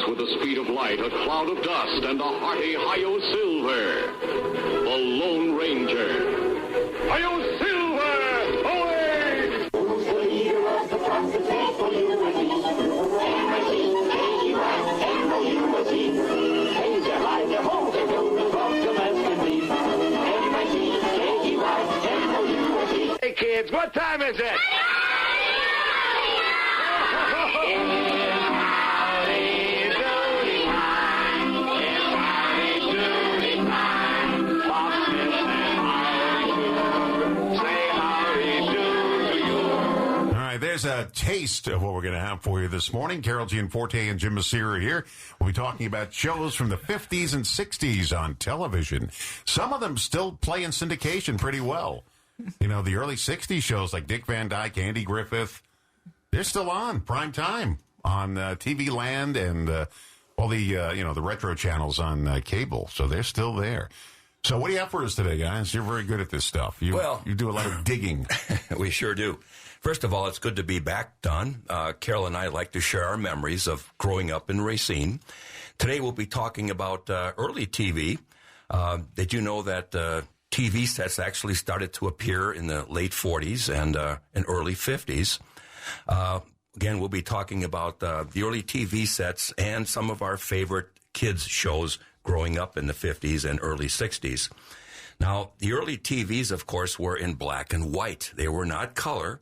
with the speed of light, a cloud of dust, and a hearty Hi-Yo Silver. The Lone Ranger. Hi-Yo Silver! Away! Who's the leader of the flock that fought for liberty? M-I-T, K-E-Y, M-O-U-S-E. Hands their hide, their holes, their built, the flock the best can be. M-I-T, K-E-Y, M-O-U-S-E. Hey, kids, what time is it? There's a taste of what we're going to have for you this morning. Carol Gianforte and Jim Mercier are here. We'll be talking about shows from the 50s and 60s on television. Some of them still play in syndication pretty well. You know, the early 60s shows like Dick Van Dyke, Andy Griffith, they're still on prime time on TV Land and all the, the retro channels on cable. So they're still there. So what do you have for us today, guys? You're very good at this stuff. You do a lot of digging. We sure do. First of all, it's good to be back, Don. Carol and I like to share our memories of growing up in Racine. Today we'll be talking about early TV. Did you know that TV sets actually started to appear in the late 40s and early 50s? Again, we'll be talking about the early TV sets and some of our favorite kids' shows growing up in the 50s and early 60s. Now, the early TVs, of course, were in black and white. They were not color.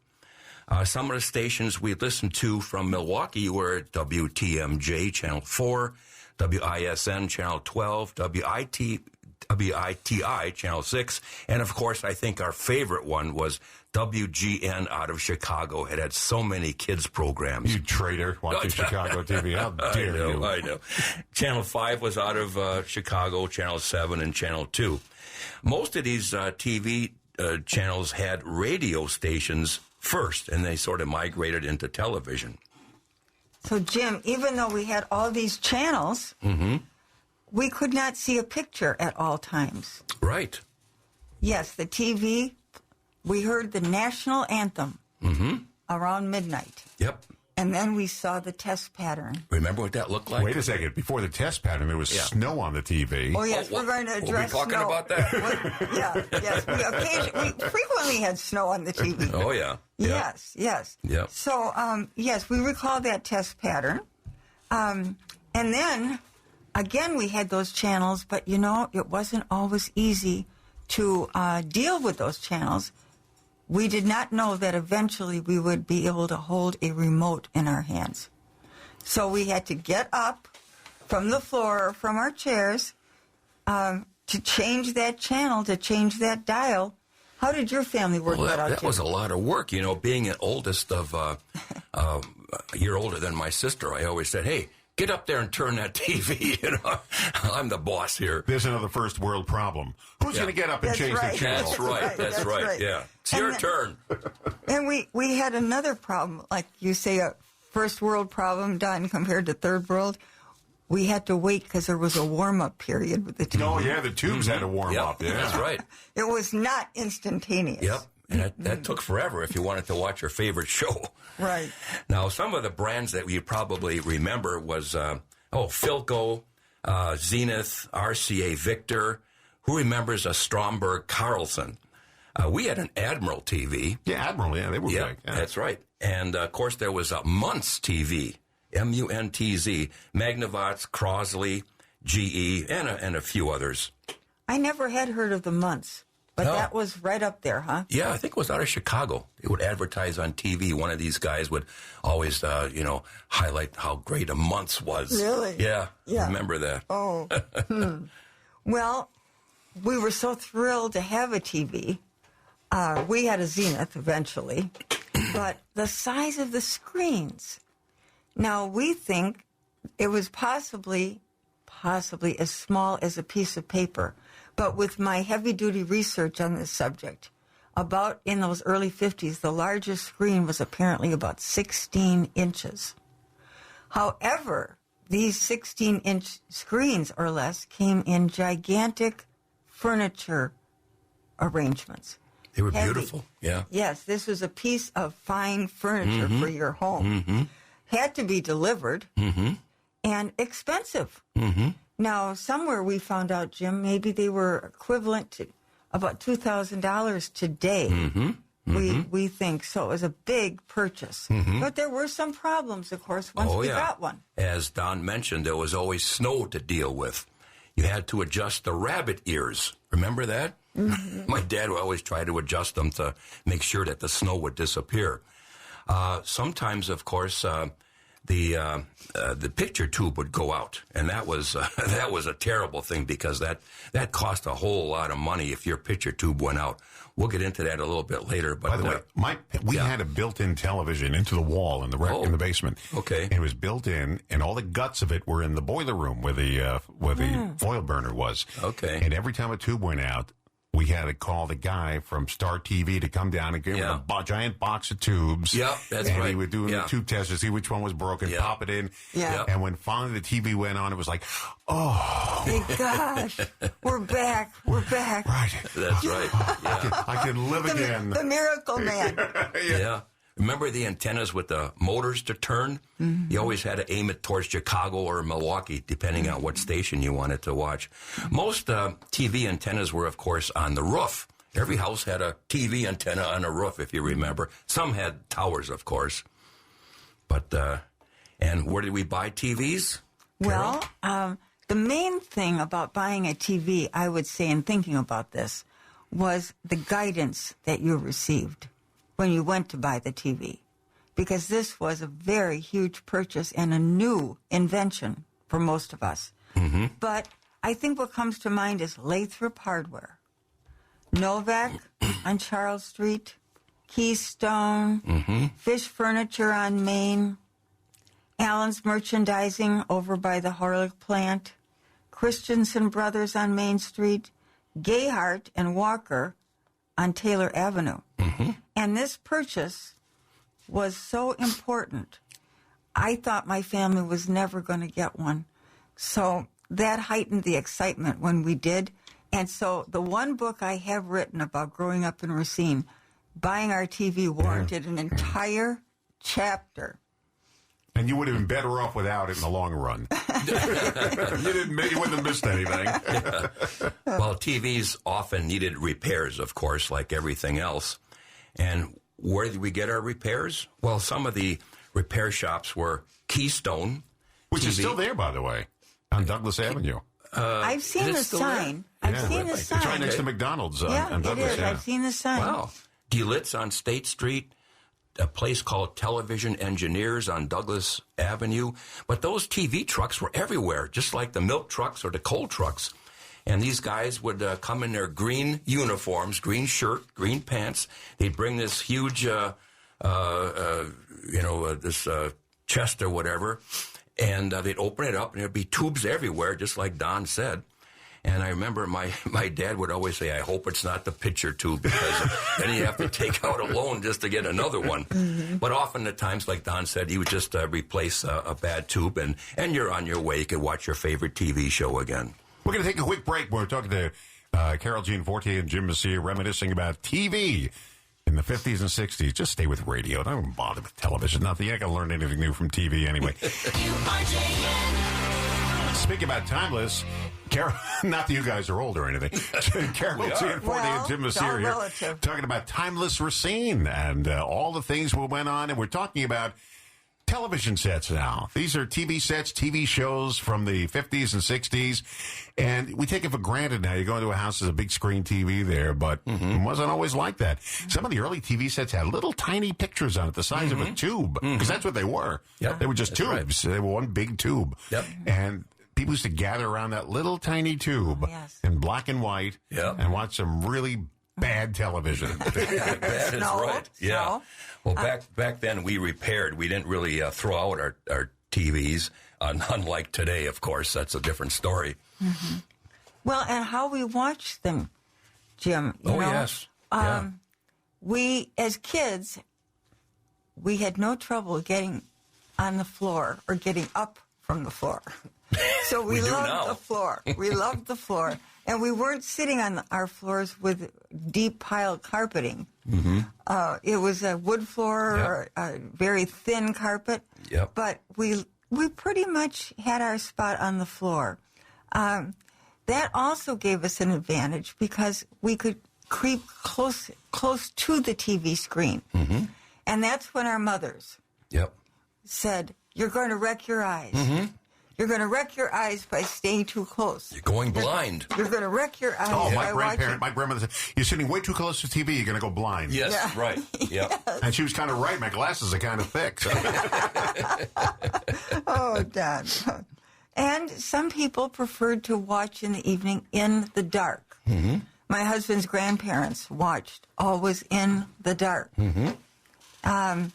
Some of the stations we listened to from Milwaukee were WTMJ, Channel 4, WISN, Channel 12, WITI, Channel 6, and, of course, I think our favorite one was WGN out of Chicago. It had so many kids' programs. You traitor, watching Chicago TV. How dare you? I know. Channel 5 was out of Chicago, Channel 7, and Channel 2. Most of these TV channels had radio stations first, and they sort of migrated into television. So, Jim, even though we had all these channels, we could not see a picture at all times. Right. Yes, the TV, we heard the national anthem around midnight. Yep. And then we saw the test pattern. Remember what that looked like? Wait a second. Before the test pattern, there was snow on the TV. Oh, yes, we're going to address We'll be talking about that. Yes. We frequently had snow on the TV. Oh, yeah. Yes. Yeah. So, yes, we recall that test pattern. And then, again, we had those channels, but, it wasn't always easy to deal with those channels. We did not know that eventually we would be able to hold a remote in our hands. So we had to get up from the floor, from our chairs, to change that channel, to change that dial. How did your family work that out? That was a lot of work. Being an oldest of a year older than my sister, I always said, hey, get up there and turn that TV. I'm the boss here. There's another first world problem. Who's going to get up and change the channel? That's right. Yeah. It's your turn. And we had another problem, like you say, a first world problem, Don, compared to third world. We had to wait because there was a warm-up period with the TV. Oh, yeah, the tubes had to warm up. Yeah. That's right. It was not instantaneous. Yep. And that took forever if you wanted to watch your favorite show. Right. Now, some of the brands that you probably remember was, Philco, Zenith, RCA Victor. Who remembers a Stromberg Carlson? We had an Admiral TV. Yeah, Admiral, they were big. Yeah. That's right. And, of course, there was a Muntz TV, MUNTZ, Magnavox, Crosley, GE, and a few others. I never had heard of the Muntz. But that was right up there, huh? Yeah, I think it was out of Chicago. They would advertise on TV. One of these guys would always, highlight how great a Muntz was. Really? Yeah. Remember that. Oh. Well, we were so thrilled to have a TV. We had a Zenith eventually. But the size of the screens. Now, we think it was possibly as small as a piece of paper. But with my heavy-duty research on this subject, about in those early 50s, the largest screen was apparently about 16 inches. However, these 16-inch screens or less came in gigantic furniture arrangements. They were beautiful, yeah. Yes, this was a piece of fine furniture for your home. Had to be delivered. and expensive. Mm-hmm. Now, somewhere we found out, Jim, maybe they were equivalent to about $2,000 today. Mm-hmm. We think so. It was a big purchase, but there were some problems, of course, once we got one. As Don mentioned, there was always snow to deal with. You had to adjust the rabbit ears. Remember that? Mm-hmm. My dad would always try to adjust them to make sure that the snow would disappear. Sometimes, of course, the picture tube would go out, and that was a terrible thing because that cost a whole lot of money if your picture tube went out. We'll get into that a little bit later. But by the way, we had a built-in television into the wall in the basement. Okay, and it was built in, and all the guts of it were in the boiler room where the oil burner was. Okay, and every time a tube went out, we had to call the guy from Star TV to come down and give him a giant box of tubes. Yeah, that's right. And he would do the tube test to see which one was broken, pop it in. Yeah. And when finally the TV went on, it was like, oh. Thank gosh. We're back. We're back. Right. That's right. Yeah. I can live again. The Miracle Man. Yeah. Remember the antennas with the motors to turn? Mm-hmm. You always had to aim it towards Chicago or Milwaukee, depending on what station you wanted to watch. Most TV antennas were, of course, on the roof. Every house had a TV antenna on a roof, if you remember. Some had towers, of course. But, and where did we buy TVs? Well, the main thing about buying a TV, I would say, in thinking about this, was the guidance that you received when you went to buy the TV, because this was a very huge purchase and a new invention for most of us. Mm-hmm. But I think what comes to mind is Lathrop Hardware, Novak on Charles Street, Keystone, Fish Furniture on Main, Allen's Merchandising over by the Horlick plant, Christensen Brothers on Main Street, Gayhart and Walker on Taylor Avenue. Mm-hmm. And this purchase was so important. I thought my family was never going to get one. So that heightened the excitement when we did. And so the one book I have written about growing up in Racine, buying our TV warranted an entire chapter. And you would have been better off without it in the long run. You wouldn't have missed anything. Well, TVs often needed repairs, of course, like everything else. And where did we get our repairs? Well, some of the repair shops were Keystone. Which is still there, by the way, on Douglas Avenue. I've seen the sign. I've seen the sign. It's right next to McDonald's on Douglas. It is. I've seen the sign. Wow. Gillitz on State Street. A place called Television Engineers on Douglas Avenue. But those TV trucks were everywhere, just like the milk trucks or the coal trucks. And these guys would come in their green uniforms, green shirt, green pants. They'd bring this huge, this chest or whatever, and they'd open it up, and there'd be tubes everywhere, just like Don said. And I remember my dad would always say, I hope it's not the picture tube, because then you have to take out a loan just to get another one. Mm-hmm. But often at times, like Don said, he would just replace a bad tube, and you're on your way. You could watch your favorite TV show again. We're going to take a quick break. We're talking to Carol Gianforte and Jim Mercier, reminiscing about TV in the 50s and 60s. Just stay with radio. Don't bother with television. Nothing. You're not going to learn anything new from TV anyway. Speaking about timeless, Carol, not that you guys are old or anything. Carol Gianforte and Jim Mercier here talking about timeless Racine and all the things we went on. And we're talking about television sets now. These are TV sets, TV shows from the 50s and 60s. And we take it for granted now. You go into a house, there's a big screen TV there, but it wasn't always like that. Some of the early TV sets had little tiny pictures on it the size of a tube, because that's what they were. Yep. They were just tubes. Right. They were one big tube. Yep. And people used to gather around that little tiny tube in black and white and watch some really bad television. That is right. Yeah. Well, back then we repaired. We didn't really throw out our TVs, unlike today, of course. That's a different story. Mm-hmm. Well, and how we watched them, Jim. You know? Yes. We, as kids, we had no trouble getting on the floor or getting up from the floor. So we loved the floor. We loved the floor. And we weren't sitting on our floors with deep piled carpeting. Mm-hmm. It was a wood floor or a very thin carpet. Yep. But we we pretty much had our spot on the floor. That also gave us an advantage because we could creep close to the TV screen. Mm-hmm. And that's when our mothers said, "You're going to wreck your eyes. Mm-hmm. You're going to wreck your eyes by staying too close. You're going blind. You're going to wreck your eyes by watching." My grandmother said, "You're sitting way too close to TV. You're going to go blind." Yes, Yeah. right. Yeah. Yes. And she was kind of right. My glasses are kind of thick. So. Oh, Dad. And some people preferred to watch in the evening in the dark. Mm-hmm. My husband's grandparents watched always in the dark. Mm-hmm.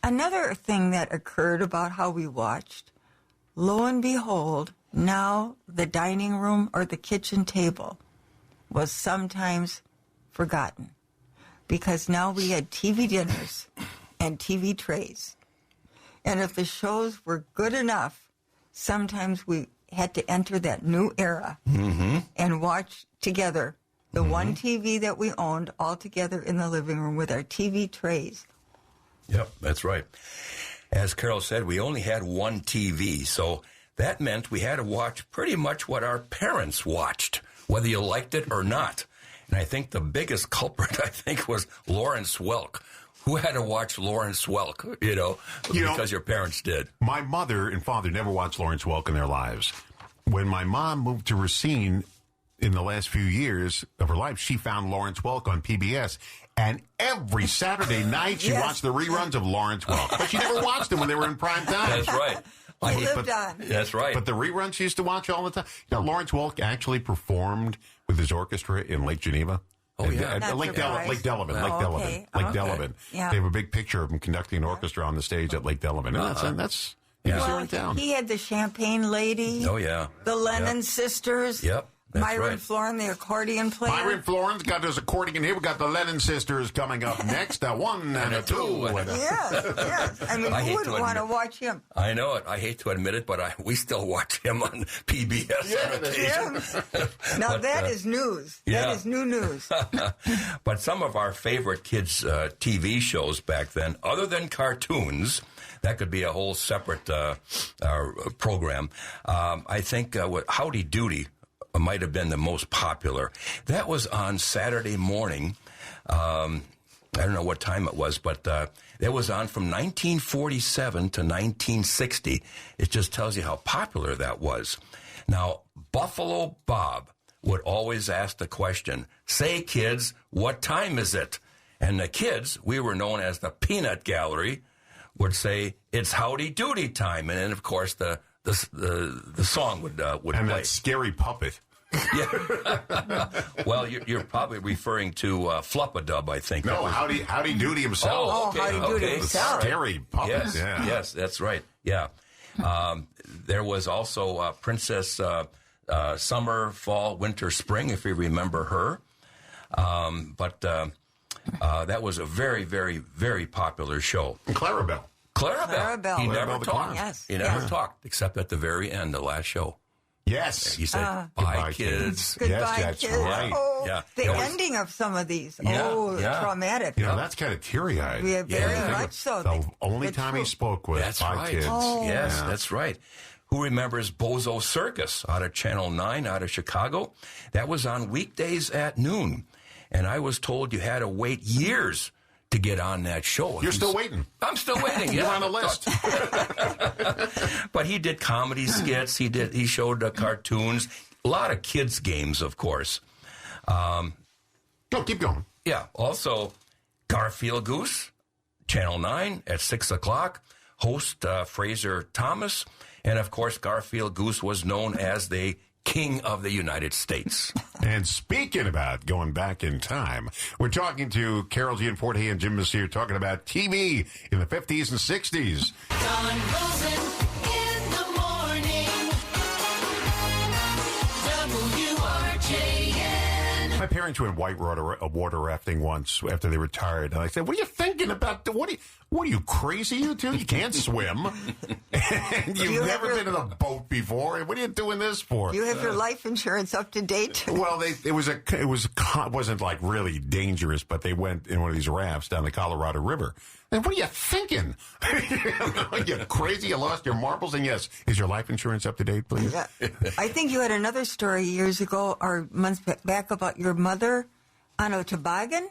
Another thing that occurred about how we watched, lo and behold, now the dining room or the kitchen table was sometimes forgotten because now we had TV dinners and TV trays. And if the shows were good enough, sometimes we had to enter that new era and watch together the one TV that we owned all together in the living room with our TV trays. Yep, that's right. As Carol said, we only had one TV, so that meant we had to watch pretty much what our parents watched, whether you liked it or not. And I think the biggest culprit, was Lawrence Welk. Who had to watch Lawrence Welk, because your parents did? My mother and father never watched Lawrence Welk in their lives. When my mom moved to Racine in the last few years of her life, she found Lawrence Welk on PBS. And every Saturday night, she watched the reruns of Lawrence Welk. But she never watched them when they were in prime time. That's right. That's right. But the reruns she used to watch all the time. Lawrence Welk actually performed with his orchestra in Lake Geneva. Oh, yeah. Lake Delavan. Yeah. They have a big picture of him conducting an orchestra on the stage at Lake Delavan. And that's he was here in town. He had the Champagne Lady. Oh, yeah. The Lennon Sisters. Yep. That's Myron right. Florin, the accordion player. Myron Florin's got his accordion here. We've got the Lennon Sisters coming up next. A one and a two. Yes. I mean, who wouldn't want to watch him? I know it. I hate to admit it, but we still watch him on PBS on occasion. Now, that is news. Yeah. That is new news. But some of our favorite kids' TV shows back then, other than cartoons, that could be a whole separate program. I think Howdy Doody might have been the most popular. That was on Saturday morning. I don't know what time it was, but it was on from 1947 to 1960. It just tells you how popular that was. Now, Buffalo Bob would always ask the question, "Say, kids, what time is it?" And the kids, we were known as the Peanut Gallery, would say, "It's Howdy Doody time." And then, of course, the song would play. And that scary puppet. Yeah. Well, you're probably referring to Flub-a-Dub, I think. No, Howdy Doody himself. Oh, okay. Howdy Doody Okay. himself. Scary puppet. Yes, that's right. Yeah. There was also Princess Summer, Fall, Winter, Spring, if you remember her. But that was a very, very, very popular show. And Clarabelle. Clarabelle. He never the talked. clown. Yes. He never talked, except at the very end, the last show. Yes. He said, "Bye, kids." Goodbye, Yes, that's kids. right. Oh, Yeah. the It was- ending of some of these. Yeah. Traumatic. That's kind of teary-eyed. Yeah, very Yeah. much so. The only It's time he true. spoke was That's "Bye, right. kids." Yes, Yeah. that's right. Who remembers Bozo Circus out of Channel 9 out of Chicago? That was on weekdays at noon. And I was told you had to wait years to get on that show. You're still waiting. I'm still waiting. You're Yeah. on the list. But he did comedy skits. He showed cartoons. A lot of kids' games, of course. Go, keep going. Yeah. Also, Garfield Goose, Channel 9 at 6 o'clock. Host Fraser Thomas. And, of course, Garfield Goose was known as the King of the United States. And speaking about going back in time, we're talking to Carol Gianforte and Jim Mercier talking about TV in the 50s and 60s. Don Rosen in the morning. WRJN. My parents went water rafting once after they retired. And I said, "What are you thinking about? What are you crazy, you two? You can't swim. And you've never been in a boat before. What are you doing this for?" You have your life insurance up to date? Well, it wasn't like really dangerous, but they went in one of these rafts down the Colorado River. And what are you thinking? You crazy? You lost your marbles? And yes, is your life insurance up to date, please? Yeah. I think you had another story years ago or months back about your mother on a toboggan.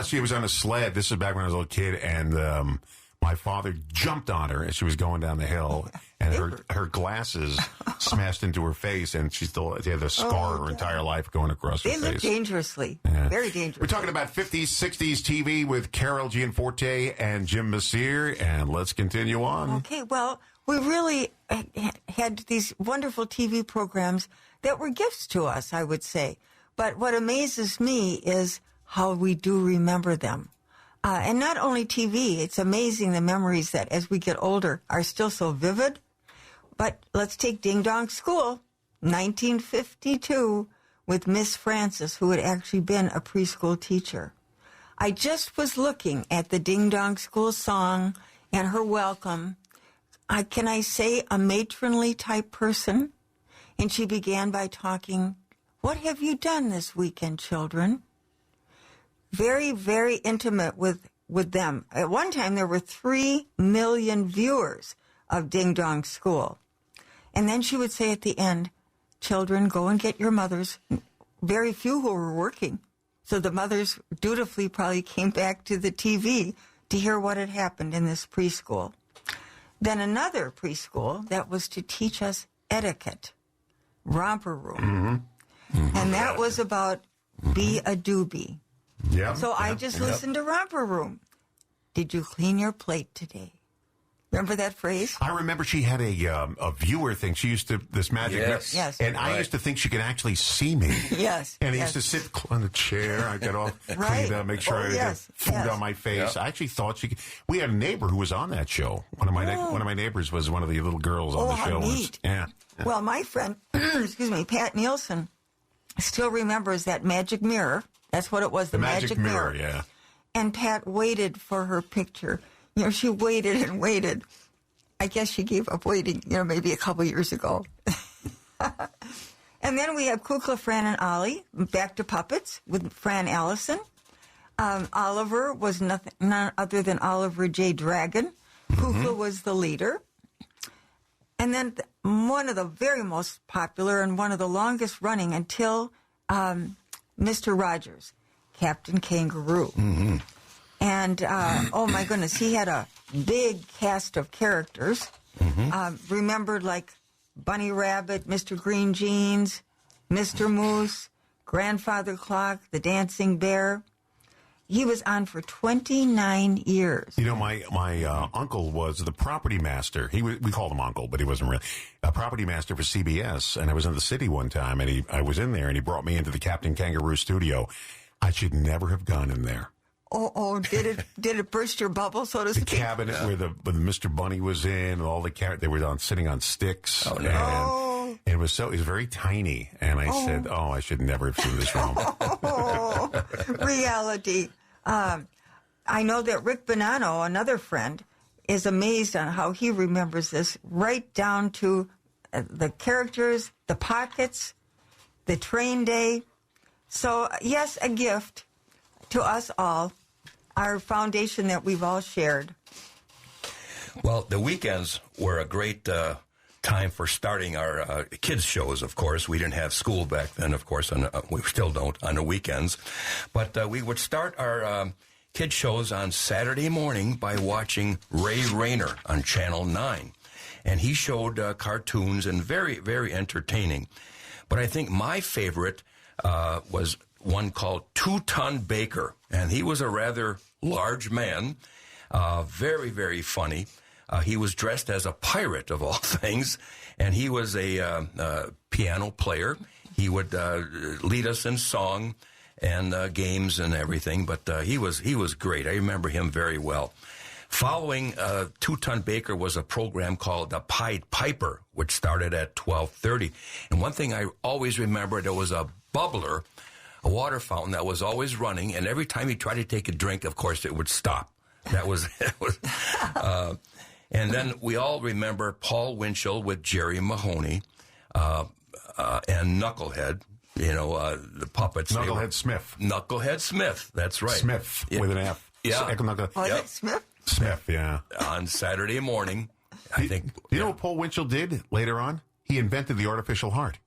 She was on a sled. This is back when I was a little kid, and my father jumped on her as she was going down the hill, and her glasses smashed into her face, and she had a scar her entire life going across her They face. live dangerously, very dangerous. We're talking about 50s, 60s TV with Carol Gianforte and Jim Mercier, and let's continue on. Okay, well, we really had these wonderful TV programs that were gifts to us, I would say. But what amazes me is how we do remember them. And not only TV, it's amazing the memories that as we get older are still so vivid. But let's take Ding Dong School, 1952, with Miss Francis, who had actually been a preschool teacher. I just was looking at the Ding Dong School song and her welcome. Can I say a matronly type person? And she began by talking, "What have you done this weekend, children?" Very, very intimate with them. At one time, there were 3 million viewers of Ding Dong School. And then she would say at the end, "Children, go and get your mothers." Very few who were working. So the mothers dutifully probably came back to the TV to hear what had happened in this preschool. Then another preschool that was to teach us etiquette, Romper Room. And that was about be a doobie. Yeah. So I just listened to Romper Room. Did you clean your plate today? Remember that phrase? I remember she had a viewer thing. She used to, this magic. Yes. Yes. And I used to think she could actually see me. Yes. And I yes. used to sit on the chair. I got off, cleaned up, make sure I didn't have food on my face. I actually thought she could. We had a neighbor who was on that show. One of my neighbors was one of the little girls on the show. How neat. Yeah. Well, my friend, excuse me, Pat Nielsen, still remembers that magic mirror. That's what it was, the magic mirror. Yeah. And Pat waited for her picture. You know, she waited and waited. I guess she gave up waiting, maybe a couple years ago. And then we have Kukla, Fran, and Ollie, back to puppets with Fran Allison. Oliver was none other than Oliver J. Dragon. Kukla was the leader. And then one of the very most popular and one of the longest running until Mr. Rogers, Captain Kangaroo. And, oh my goodness, he had a big cast of characters. Remembered like Bunny Rabbit, Mr. Green Jeans, Mr. Moose, Grandfather Clock, the Dancing Bear. He was on for 29 years. You know, my uncle was the property master. We called him uncle, but he wasn't really a property master for CBS. And I was in the city one time, and I was in there, and he brought me into the Captain Kangaroo studio. I should never have gone in there. Oh, did it burst your bubble, so to The speak? cabinet where the Mr. Bunny was in, and all the they were sitting on sticks. Oh, no. And it was very tiny. And I said, I should never have seen this film. Reality. I know that Rick Bonanno, another friend, is amazed on how he remembers this, right down to the characters, the pockets, the train day. So, yes, a gift to us all, our foundation that we've all shared. Well, the weekends were a great time for starting our kids' shows, of course. We didn't have school back then, of course, and we still don't on the weekends. But we would start our kids' shows on Saturday morning by watching Ray Rayner on Channel 9. And he showed cartoons and very, very entertaining. But I think my favorite was one called 2-Ton Baker. And he was a rather large man, very, very funny. He was dressed as a pirate, of all things, and he was a piano player. He would lead us in song and games and everything, but he was great. I remember him very well. Following 2-Ton Baker was a program called The Pied Piper, which started at 12:30. And one thing I always remember, there was a bubbler, a water fountain that was always running, and every time you tried to take a drink, of course, it would stop. That was and then we all remember Paul Winchell with Jerry Mahoney and Knucklehead, the puppets. Knucklehead Smith. Knucklehead Smith, that's right. Smith with an F. Yeah. Was it Smith? Smith, yeah. On Saturday morning, I think. You know what Paul Winchell did later on? He invented the artificial heart.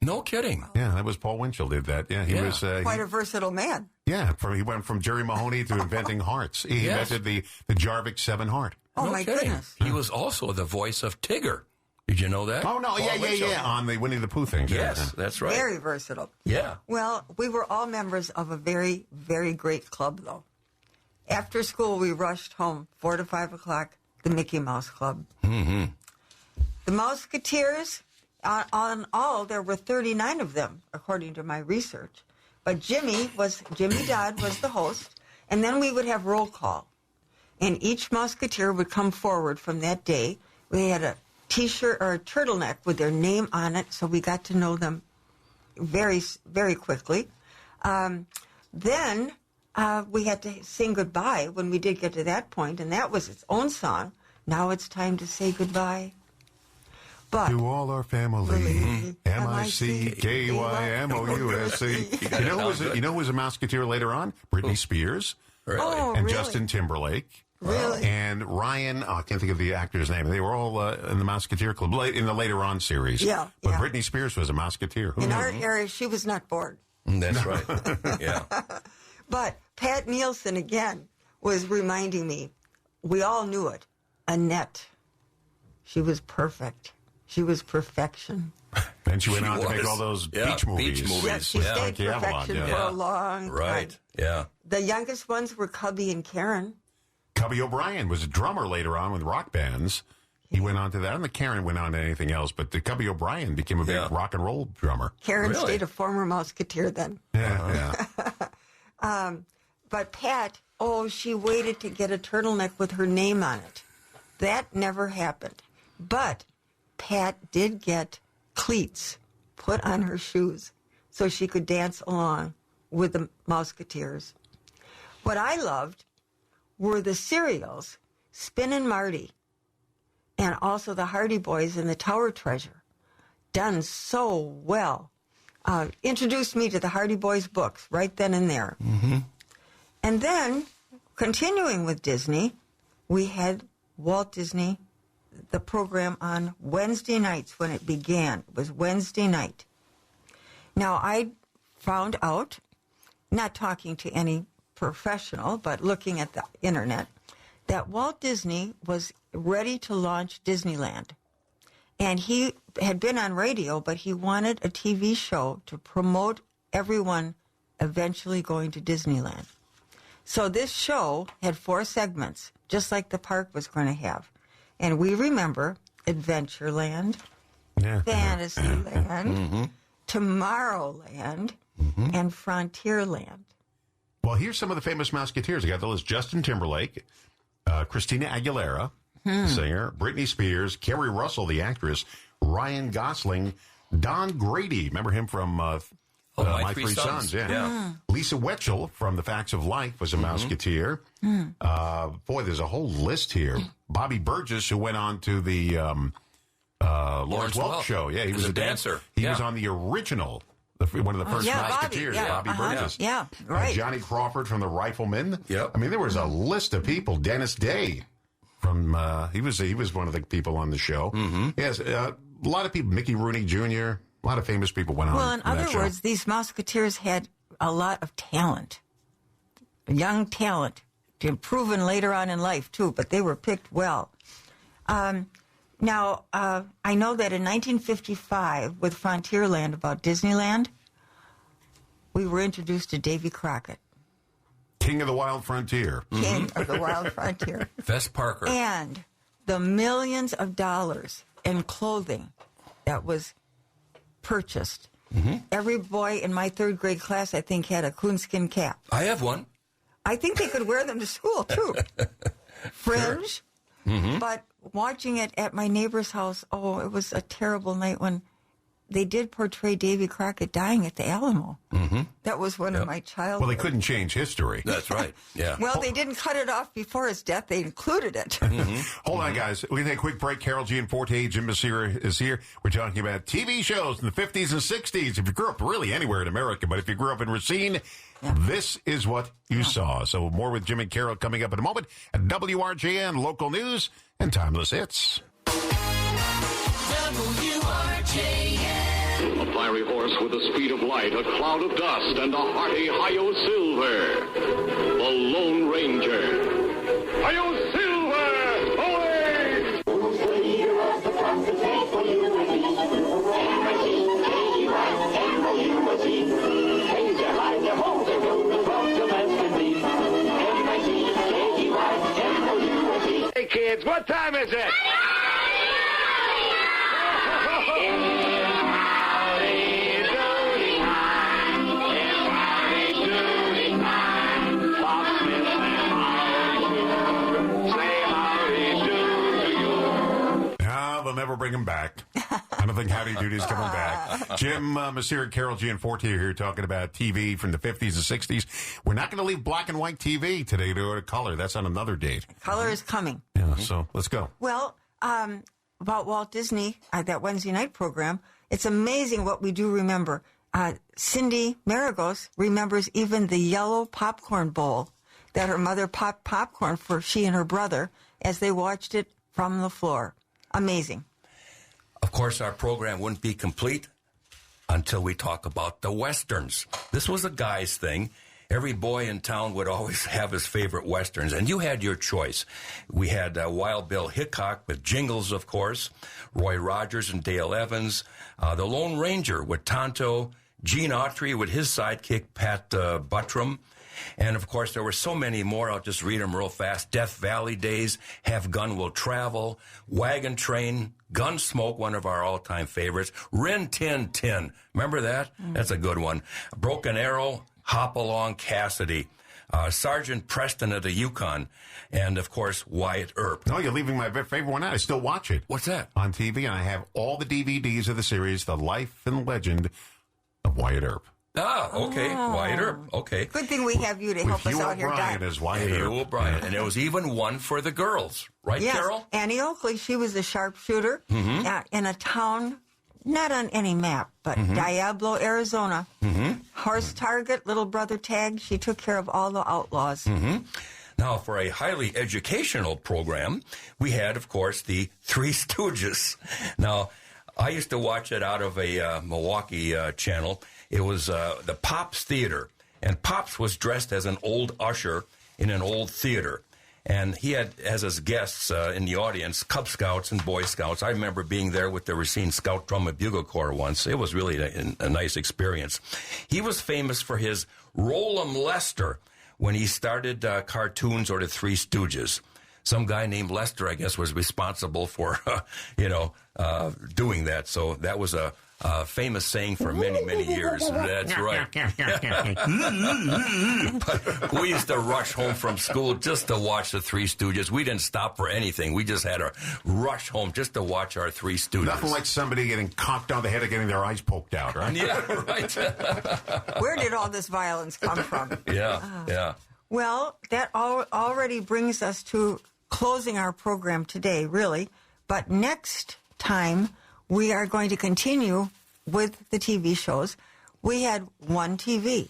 No kidding. Yeah, that was Paul Winchell did that. Yeah, he was Quite a versatile man. Yeah, he went from Jerry Mahoney to inventing hearts. He invented the Jarvik 7 heart. Oh, No my kidding. goodness. He was also the voice of Tigger. Did you know that? Oh no, Paul Winchell. yeah, on the Winnie the Pooh thing. Yes, that's right. Very versatile. Yeah. Well, we were all members of a very, very great club, though. After school, we rushed home, 4 to 5 o'clock, the Mickey Mouse Club. Mm-hmm. The Mouseketeers, on all, there were 39 of them, according to my research. But Jimmy Dodd was the host, and then we would have roll call. And each Mouseketeer would come forward from that day. We had a T-shirt or a turtleneck with their name on it, so we got to know them very, very quickly. Then we had to sing goodbye when we did get to that point, and that was its own song. Now it's time to say goodbye. But To all our family, M-I-C-K-Y-M-O-U-S-E. You know who was a Mouseketeer later on? Britney Spears Really? Oh, and really? Justin Timberlake. Really? And Ryan, I can't think of the actor's name. They were all in the Mouseketeer Club in the later on series. Yeah, But yeah. Britney Spears was a Mouseketeer. Who In knew? our area, she was not bored. That's right. Yeah. But Pat Nielsen, again, was reminding me, we all knew it, Annette. She was perfect. She was perfection. And she went on to make was. all those Yeah, beach movies. beach movies. Yes, she Yeah. stayed Like the Avalon, perfection yeah. for a long Right. time. Yeah. The youngest ones were Cubby and Karen. Cubby O'Brien was a drummer later on with rock bands. He went on to that. I don't think Karen went on to anything else, but the Cubby O'Brien became a big Yeah. rock and roll drummer. Karen Really? stayed a former Mouseketeer then. Yeah. But Pat, she waited to get a turtleneck with her name on it. That never happened. But Pat did get cleats put on her shoes so she could dance along with the Mouseketeers. What I loved were the cereals, Spin and Marty, and also the Hardy Boys and the Tower Treasure, done so well. Introduced me to the Hardy Boys books right then and there. Mm-hmm. And then, continuing with Disney, we had Walt Disney, the program on Wednesday nights when it began. It was Wednesday night. Now, I found out, not talking to any professional, but looking at the internet, that Walt Disney was ready to launch Disneyland. And he had been on radio, but he wanted a TV show to promote everyone eventually going to Disneyland. So this show had 4 segments, just like the park was going to have. And we remember Adventureland, Yeah. Fantasyland, Tomorrowland, and Frontierland. Well, here's some of the famous Mouseketeers. I got the list. Justin Timberlake, Christina Aguilera, the singer, Britney Spears, Kerry Russell, the actress, Ryan Gosling, Don Grady. Remember him from My Three Sons? Yeah. Lisa Wetchell from The Facts of Life was a Mouseketeer. Boy, there's a whole list here. Bobby Burgess, who went on to the Lawrence Welk show. Yeah, he was a dancer. He was on the original, one of the first Mouseketeers, Bobby Burgess. Yeah, right. Johnny Crawford from the Riflemen. Yep. I mean, there was a list of people. Dennis Day from he was one of the people on the show. Yes, a lot of people. Mickey Rooney Jr. A lot of famous people went on. Well, in other words, these Mouseketeers had a lot of talent, young talent, proven later on in life too. But they were picked well. Now, I know that in 1955, with Frontierland about Disneyland, we were introduced to Davy Crockett, King of the Wild Frontier. King of the Wild Frontier, Fess Parker. and the millions of dollars in clothing that was purchased. Every boy in my 3rd grade class, I think, had a coonskin cap. I have one. I think they could wear them to school, too. Fringe. But watching it at my neighbor's house, it was a terrible night when they did portray Davy Crockett dying at the Alamo. Mm-hmm. That was one of my childhood. Well, they couldn't change history. That's right. Yeah. Well, they didn't cut it off before his death. They included it. Hold on, guys. We're going to take a quick break. Carol Gianforte, Jim Mercier is here. We're talking about TV shows in the 50s and 60s. If you grew up really anywhere in America, but if you grew up in Racine, this is what you saw. So more with Jim and Carol coming up in a moment at WRJN, local news and timeless hits. WRJN. A fiery horse with the speed of light, a cloud of dust, and a hearty Hi-Yo Silver. The Lone Ranger. Hi-Yo Silver! Away! Who's the leader of the pack that's made for you and me? Racine, Racine. Things are high, they're home, they're built, the problem as can be. Racine. Hey, kids, what time is it? They'll never bring him back. I don't think Howdy Doody's coming back. Jim Mercier and Carol Gianforte are here talking about TV from the 50s and 60s. We're not going to leave black and white TV today to go to color. That's on another date. Color is coming. Yeah, so let's go. Well, about Walt Disney, that Wednesday night program, it's amazing what we do remember. Cindy Maragos remembers even the yellow popcorn bowl that her mother popped popcorn for she and her brother as they watched it from the floor. Amazing. Of course, our program wouldn't be complete until we talk about the Westerns. This was a guy's thing. Every boy in town would always have his favorite Westerns, and you had your choice. We had Wild Bill Hickok with Jingles, of course, Roy Rogers and Dale Evans, The Lone Ranger with Tonto, Gene Autry with his sidekick, Pat Buttram. And, of course, there were so many more. I'll just read them real fast. Death Valley Days, Have Gun Will Travel, Wagon Train, Gunsmoke, one of our all-time favorites, Rin Tin Tin. Remember that? That's a good one. Broken Arrow, Hop Along Cassidy, Sergeant Preston of the Yukon, and, of course, Wyatt Earp. No, you're leaving my favorite one out. I still watch it. What's that? On TV, and I have all the DVDs of the series, The Life and Legend of Wyatt Earp. Ah, okay. Wyatt Earp. Okay. Good thing we have you to help us Hugh out here, O'Brien Don. as Wyatt Hugh Earp. O'Brien. And there was even one for the girls. Right, Yes, Carol? Annie Oakley, she was a sharpshooter in a town, not on any map, but Diablo, Arizona. Horse Target, Little Brother Tag, she took care of all the outlaws. Now, for a highly educational program, we had, of course, the Three Stooges. Now, I used to watch it out of a Milwaukee channel. It was the Pops Theater, and Pops was dressed as an old usher in an old theater. And he had, as his guests in the audience, Cub Scouts and Boy Scouts. I remember being there with the Racine Scout Drum and Bugle Corps once. It was really a nice experience. He was famous for his Roll-'em Lester when he started cartoons or the Three Stooges. Some guy named Lester, I guess, was responsible for, doing that. So that was a famous saying for many, many years. That's right. But we used to rush home from school just to watch the Three Stooges. We didn't stop for anything. We just had to rush home just to watch our Three Stooges. Nothing like somebody getting cocked on the head and getting their eyes poked out, right? Yeah, right. Where did all this violence come from? Yeah. Well, that already brings us to closing our program today, really. But next time, we are going to continue with the TV shows. We had one TV.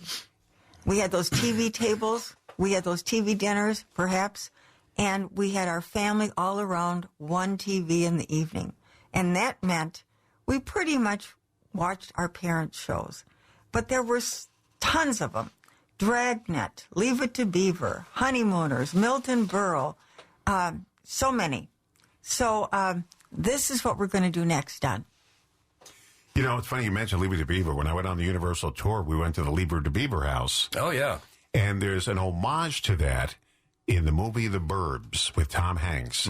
We had those TV tables. We had those TV dinners, perhaps. And we had our family all around one TV in the evening. And that meant we pretty much watched our parents' shows. But there were tons of them. Dragnet, Leave It to Beaver, Honeymooners, Milton Berle, so many. So this is what we're going to do next, Don. You know, it's funny you mentioned Leave It to Beaver. When I went on the Universal tour, we went to the Leave It to Beaver house. Oh, yeah. And there's an homage to that in the movie The Burbs with Tom Hanks.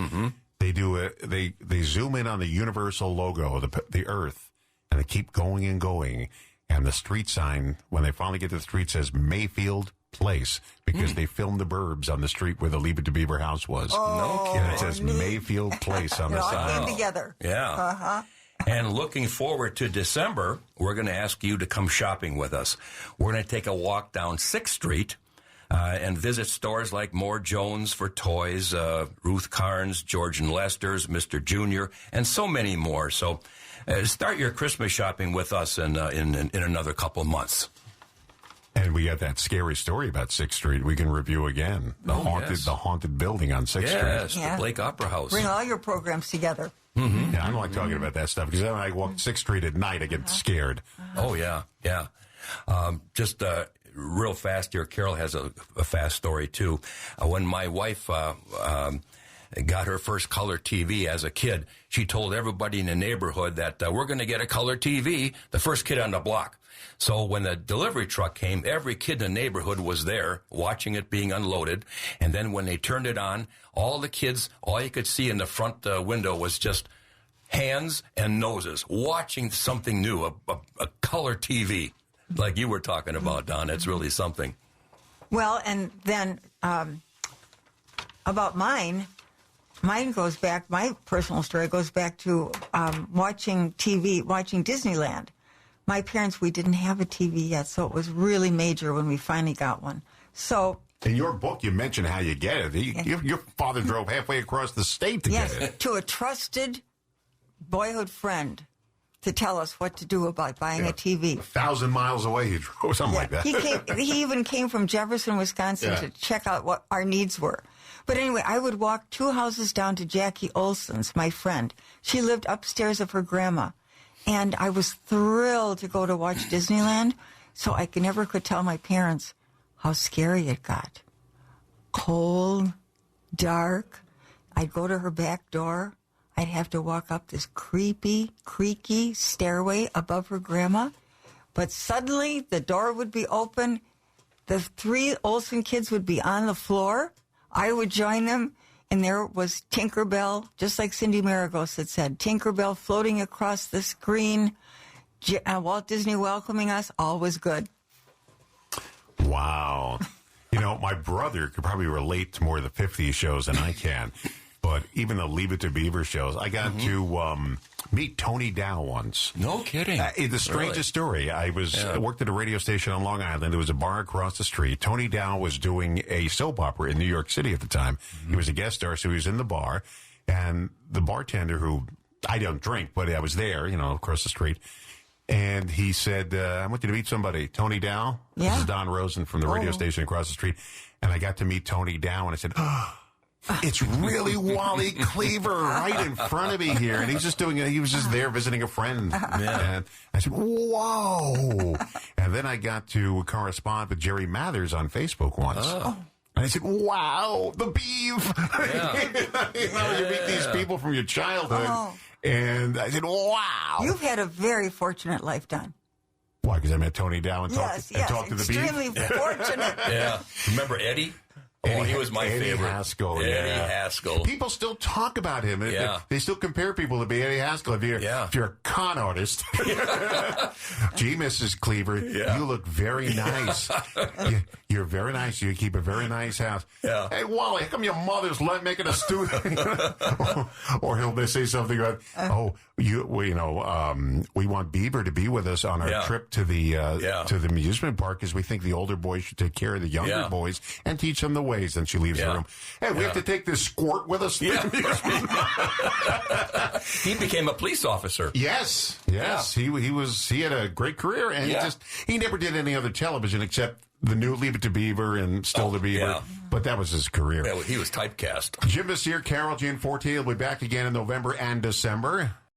They do they zoom in on the Universal logo, the Earth, and they keep going and going. And the street sign, when they finally get to the street, says Mayfield Place, because they filmed The Burbs on the street where the Leave It to Beaver house was. No kidding. And it says Mayfield Place on It the all sign. came together. Yeah. And looking forward to December, we're going to ask you to come shopping with us. We're going to take a walk down 6th Street and visit stores like Moore Jones for toys, Ruth Carnes, George and Lester's, Mr. Junior, and so many more. So start your Christmas shopping with us in another couple of months. And we got that scary story about 6th Street we can review again. The haunted building on 6th Street. Yes, the Blake Opera House. Bring all your programs together. Yeah, I don't like talking about that stuff because when I walk 6th Street at night, I get scared. Oh, yeah. Just real fast here, Carol has a fast story, too. When my wife got her first color TV as a kid, she told everybody in the neighborhood that we're going to get a color TV, the first kid on the block. So when the delivery truck came, every kid in the neighborhood was there watching it being unloaded. And then when they turned it on, all the kids, all you could see in the front window was just hands and noses watching something new, a color TV like you were talking about, Don. It's really something. Well, and then about mine goes back, my personal story goes back to watching TV, watching Disneyland. My parents, we didn't have a TV yet, so it was really major when we finally got one. So in your book, you mentioned how you get it. Your father drove halfway across the state to get it. To a trusted boyhood friend to tell us what to do about buying a TV. 1,000 miles away, he drove something like that. He even came from Jefferson, Wisconsin to check out what our needs were. But anyway, I would walk 2 houses down to Jackie Olson's, my friend. She lived upstairs of her grandma. And I was thrilled to go to watch Disneyland, so I never could tell my parents how scary it got. Cold, dark. I'd go to her back door. I'd have to walk up this creepy, creaky stairway above her grandma. But suddenly the door would be open. The 3 Olsen kids would be on the floor. I would join them. And there was Tinkerbell, just like Cindy Maragos had said, Tinkerbell floating across the screen, Walt Disney welcoming us, all was good. Wow. My brother could probably relate to more of the 50s shows than I can. But even the Leave It to Beaver shows, I got to meet Tony Dow once. No kidding. The strangest story. I worked at a radio station on Long Island. There was a bar across the street. Tony Dow was doing a soap opera in New York City at the time. He was a guest star, so he was in the bar. And the bartender, who I don't drink, but I was there, across the street. And he said, I want you to meet somebody. Tony Dow? Yeah. This is Don Rosen from the radio station across the street. And I got to meet Tony Dow, and I said, it's really Wally Cleaver right in front of me here. And he was just there visiting a friend. And I said, whoa. And then I got to correspond with Jerry Mathers on Facebook once. Oh. And I said, wow, the beef. You meet these people from your childhood. Oh. And I said, wow. You've had a very fortunate life, Don. Why? Because I met Tony Dow and talked to the beef? Extremely fortunate. Yeah. Remember Eddie? He was my favorite. Haskell, Eddie Haskell. People still talk about him. Yeah. They still compare people to be Eddie Haskell. If you're a con artist. Gee, Mrs. Cleaver, you look very nice. You're very nice. You keep a very nice house. Yeah. Hey, Wally, how come your mother's making a stew? Or he'll say something about, we want Beaver to be with us on our trip to the amusement park because we think the older boys should take care of the younger boys and teach them the ways. And she leaves the room. Hey, we have to take this squirt with us. Yeah. He became a police officer. Yes. He had a great career, and he never did any other television except the new Leave It to Beaver and Still to Beaver. Yeah. But that was his career. Yeah, he was typecast. Jim Mercier, Carol Gianforte will be back again in November and December.